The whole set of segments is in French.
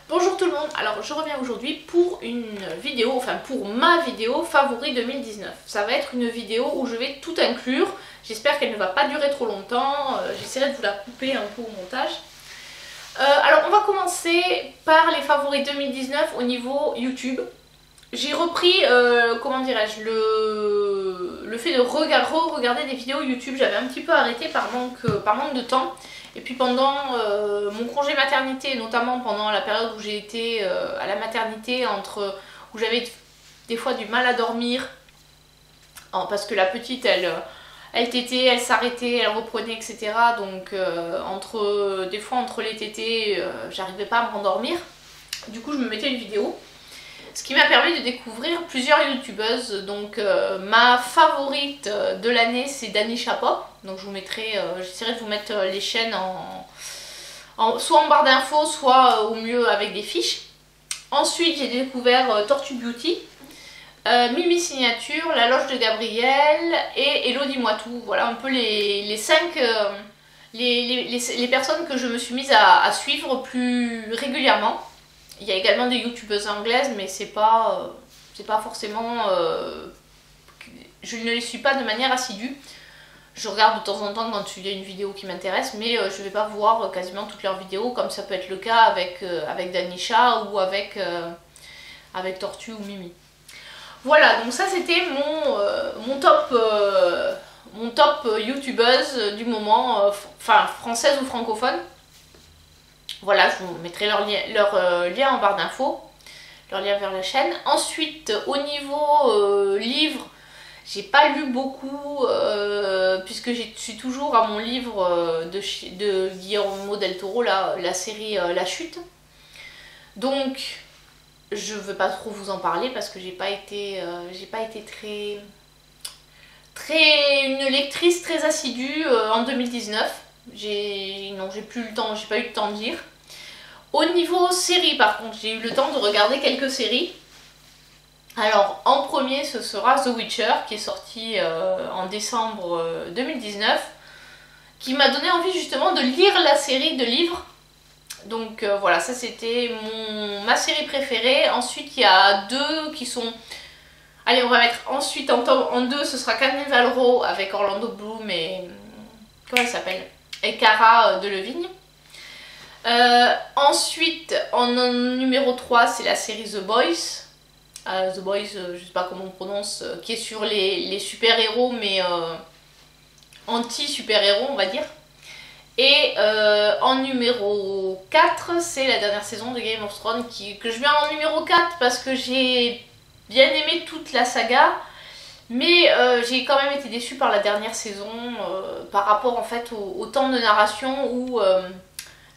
Bonjour tout le monde, alors je reviens aujourd'hui pour une vidéo, enfin pour ma vidéo favori 2019. Ça va être une vidéo où je vais tout inclure, j'espère qu'elle ne va pas durer trop longtemps, j'essaierai de vous la couper un peu au montage. Alors on va commencer par les favoris 2019 au niveau YouTube. J'ai repris, comment dirais-je, le fait de re-regarder des vidéos YouTube. J'avais un petit peu arrêté par manque de temps. Et puis pendant mon congé maternité, notamment pendant la période où j'ai été à la maternité, où j'avais des fois du mal à dormir, parce que la petite, elle tétait, elle s'arrêtait, elle reprenait, etc. Donc des fois entre les tétés, j'arrivais pas à m'endormir. Du coup je me mettais une vidéo. Ce qui m'a permis de découvrir plusieurs youtubeuses. Donc ma favorite de l'année c'est Danisha Pop. Donc je vous mettrai, j'essaierai de vous mettre les chaînes soit en barre d'infos, soit au mieux avec des fiches. Ensuite j'ai découvert Tortue Beauty, Mimi Signature, La Loge de Gabriel et Elodie Dis-moi tout. Voilà un peu les 5 les personnes que je me suis mise à suivre plus régulièrement. Il y a également des youtubeuses anglaises, mais c'est pas forcément... je ne les suis pas de manière assidue. Je regarde de temps en temps quand il y a une vidéo qui m'intéresse, mais je ne vais pas voir quasiment toutes leurs vidéos, comme ça peut être le cas avec Danisha ou avec Tortue ou Mimi. Voilà, donc ça c'était mon top youtubeuse du moment, enfin française ou francophone. Voilà, je vous mettrai leur lien en barre d'infos, leur lien vers la chaîne. Ensuite, au niveau livre, j'ai pas lu beaucoup, puisque je suis toujours à mon livre de Guillermo del Toro, la série La Chute. Donc, je veux pas trop vous en parler parce que j'ai pas été une lectrice très assidue en 2019. J'ai plus le temps, j'ai pas eu le temps de lire. Au niveau série par contre, j'ai eu le temps de regarder quelques séries. Alors en premier ce sera The Witcher qui est sorti en décembre 2019, qui m'a donné envie justement de lire la série de livres. Donc voilà, ça c'était ma série préférée. Ensuite il y a deux qui sont... Allez, on va mettre ensuite en deux, ce sera Carnival Row avec Orlando Bloom et... Comment elle s'appelle? Et Cara Delevingne. Ensuite, en numéro 3, c'est la série The Boys. The Boys, je sais pas comment on prononce, qui est sur les super-héros, mais anti-super-héros, on va dire. Et en numéro 4, c'est la dernière saison de Game of Thrones, que je mets en numéro 4 parce que j'ai bien aimé toute la saga. Mais j'ai quand même été déçue par la dernière saison par rapport en fait au temps de narration où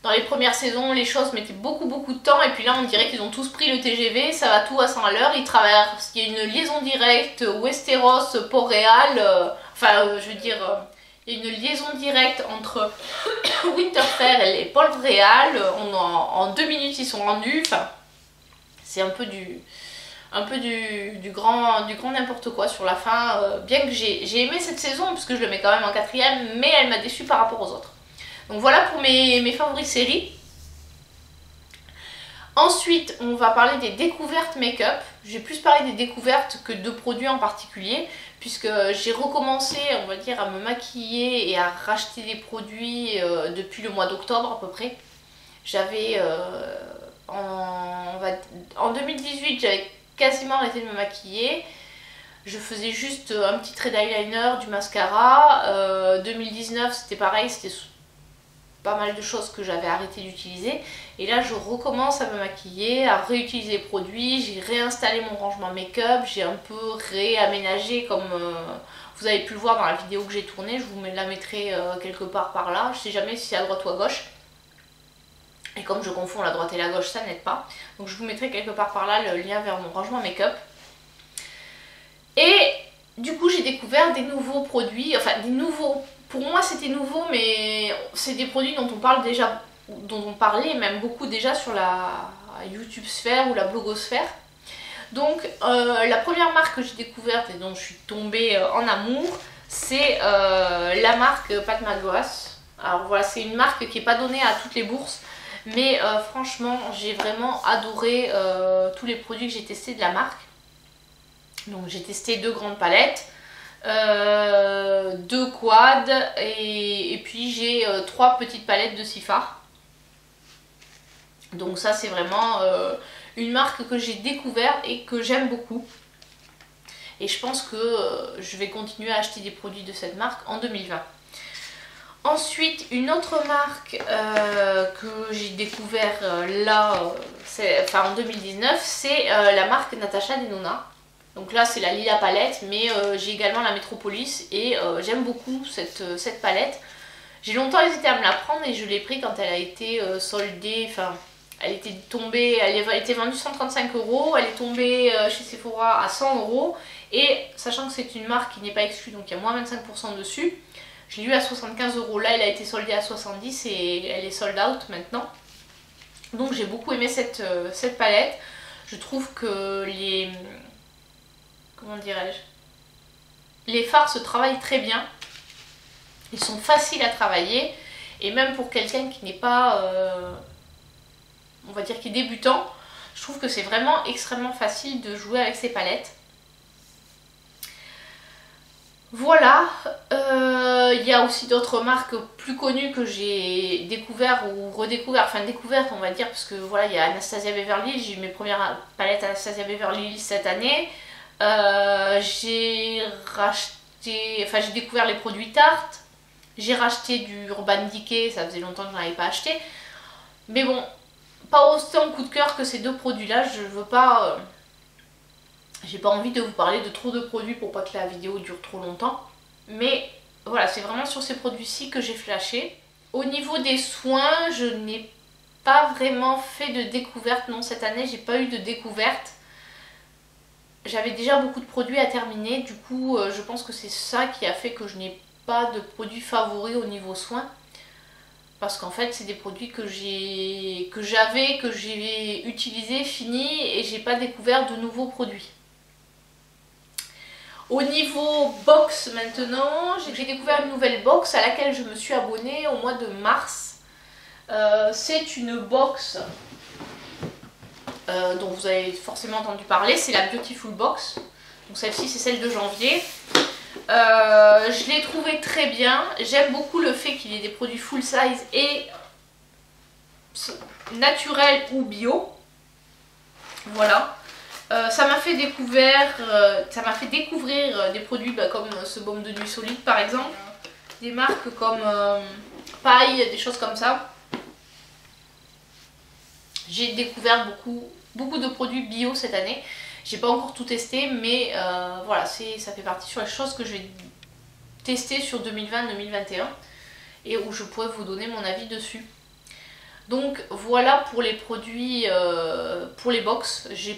dans les premières saisons les choses mettaient beaucoup de temps et puis là on dirait qu'ils ont tous pris le TGV, ça va tout à 100 à l'heure, ils traversent, il y a une liaison directe Westeros, Port-Réal, je veux dire il y a une liaison directe entre Winterfell et Port-Réal, en 2 minutes ils sont rendus, enfin c'est un peu du grand n'importe quoi sur la fin, bien que j'ai aimé cette saison parce que je le mets quand même en 4ème, mais elle m'a déçue par rapport aux autres. Donc voilà pour mes favoris séries. Ensuite on va parler des découvertes make-up. J'ai plus parlé des découvertes que de produits en particulier, puisque j'ai recommencé on va dire à me maquiller et à racheter des produits depuis le mois d'octobre à peu près. J'avais en 2018 j'avais quasiment arrêté de me maquiller. Je faisais juste un petit trait d'eyeliner, du mascara. 2019 c'était pareil, c'était pas mal de choses que j'avais arrêté d'utiliser. Et là je recommence à me maquiller, à réutiliser les produits. J'ai réinstallé mon rangement make-up, j'ai un peu réaménagé comme vous avez pu le voir dans la vidéo que j'ai tournée. Je vous la mettrai quelque part par là. Je sais jamais si c'est à droite ou à gauche. Et comme je confonds la droite et la gauche, ça n'aide pas. Donc je vous mettrai quelque part par là le lien vers mon rangement make-up. Et du coup j'ai découvert des nouveaux produits, enfin des nouveaux, pour moi c'était nouveau, mais c'est des produits dont on parle déjà, dont on parlait même beaucoup déjà sur la YouTube sphère ou la blogosphère. Donc la première marque que j'ai découverte et dont je suis tombée en amour, c'est la marque Pat McGrath. Alors voilà, c'est une marque qui n'est pas donnée à toutes les bourses. Mais franchement, j'ai vraiment adoré tous les produits que j'ai testés de la marque. Donc j'ai testé 2 grandes palettes, 2 quads et puis j'ai 3 petites palettes de Sifar. Donc ça c'est vraiment une marque que j'ai découvert et que j'aime beaucoup. Et je pense que je vais continuer à acheter des produits de cette marque en 2020. Ensuite, une autre marque que j'ai découvert en 2019, c'est la marque Natasha Denona. Donc là c'est la Lila palette, mais j'ai également la Metropolis et j'aime beaucoup cette palette. J'ai longtemps hésité à me la prendre et je l'ai pris quand elle a été soldée, enfin elle était tombée, elle a été vendue 135 €, elle est tombée chez Sephora à 100 € et sachant que c'est une marque qui n'est pas exclue, donc il y a moins 25% dessus, je l'ai eu à 75 €, là elle a été soldée à 70 et elle est sold out maintenant. Donc j'ai beaucoup aimé cette palette, je trouve que comment dirais-je, les fards se travaillent très bien, ils sont faciles à travailler et même pour quelqu'un qui n'est pas, on va dire qui est débutant, je trouve que c'est vraiment extrêmement facile de jouer avec ces palettes. Voilà, il y a aussi d'autres marques plus connues que j'ai découvert ou redécouvert, enfin découverte on va dire, parce que voilà, il y a Anastasia Beverly Hills, j'ai eu mes premières palettes Anastasia Beverly Hills cette année. J'ai découvert les produits Tarte, j'ai racheté du Urban Decay, ça faisait longtemps que je n'en avais pas acheté, mais bon, pas autant coup de cœur que ces 2 produits là, je veux pas, j'ai pas envie de vous parler de trop de produits pour pas que la vidéo dure trop longtemps, mais voilà, c'est vraiment sur ces produits-ci que j'ai flashé. Au niveau des soins, je n'ai pas vraiment fait de découverte, non cette année j'ai pas eu de découverte. J'avais déjà beaucoup de produits à terminer, du coup je pense que c'est ça qui a fait que je n'ai pas de produits favoris au niveau soins. Parce qu'en fait c'est des produits que j'ai utilisés, finis et j'ai pas découvert de nouveaux produits. Au niveau box maintenant, j'ai découvert une nouvelle box à laquelle je me suis abonnée au mois de mars. C'est une box dont vous avez forcément entendu parler, c'est la Beautiful Box. Donc celle-ci c'est celle de janvier. Je l'ai trouvée très bien. J'aime beaucoup le fait qu'il y ait des produits full size et naturels ou bio. Voilà. Ça m'a fait découvrir des produits comme ce baume de nuit solide par exemple. Des marques comme Paille, des choses comme ça. J'ai découvert beaucoup de produits bio cette année. J'ai pas encore tout testé, mais voilà, ça fait partie sur les choses que je vais tester sur 2020-2021 et où je pourrais vous donner mon avis dessus. Donc voilà pour les produits, pour les box. Je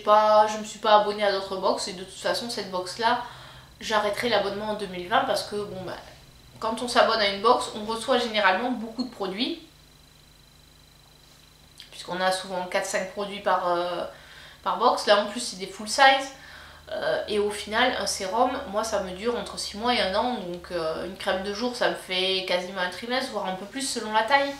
me suis pas abonnée à d'autres box et de toute façon cette box là, j'arrêterai l'abonnement en 2020 parce que bon bah, quand on s'abonne à une box, on reçoit généralement beaucoup de produits. Puisqu'on a souvent 4-5 produits par box. Là en plus c'est des full size. Et au final un sérum, moi ça me dure entre 6 mois et 1 an. Donc une crème de jour ça me fait quasiment un trimestre, voire un peu plus selon la taille.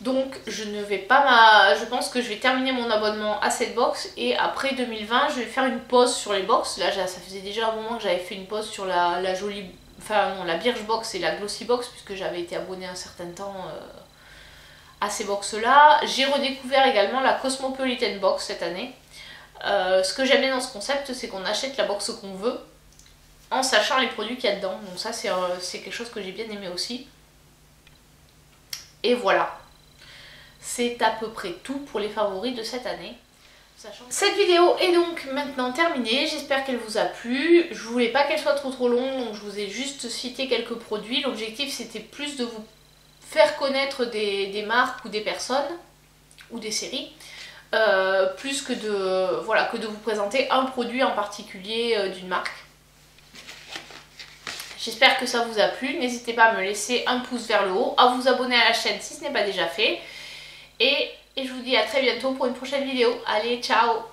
Donc je pense que je vais terminer mon abonnement à cette box. Et après 2020 je vais faire une pause sur les box. Là ça faisait déjà un moment que j'avais fait une pause sur la jolie... Enfin non, la Birchbox et la Glossy Box, puisque j'avais été abonnée un certain temps... à ces box là. J'ai redécouvert également la Cosmopolitan Box cette année. Ce que j'aime bien dans ce concept, c'est qu'on achète la box qu'on veut en sachant les produits qu'il y a dedans. Donc ça c'est quelque chose que j'ai bien aimé aussi. Et voilà, c'est à peu près tout pour les favoris de cette année. Cette vidéo est donc maintenant terminée, j'espère qu'elle vous a plu. Je voulais pas qu'elle soit trop longue, donc je vous ai juste cité quelques produits. L'objectif c'était plus de vous faire connaître des marques ou des personnes ou des séries, plus que de vous présenter un produit en particulier d'une marque. J'espère que ça vous a plu, n'hésitez pas à me laisser un pouce vers le haut, à vous abonner à la chaîne si ce n'est pas déjà fait, et je vous dis à très bientôt pour une prochaine vidéo. Allez, ciao!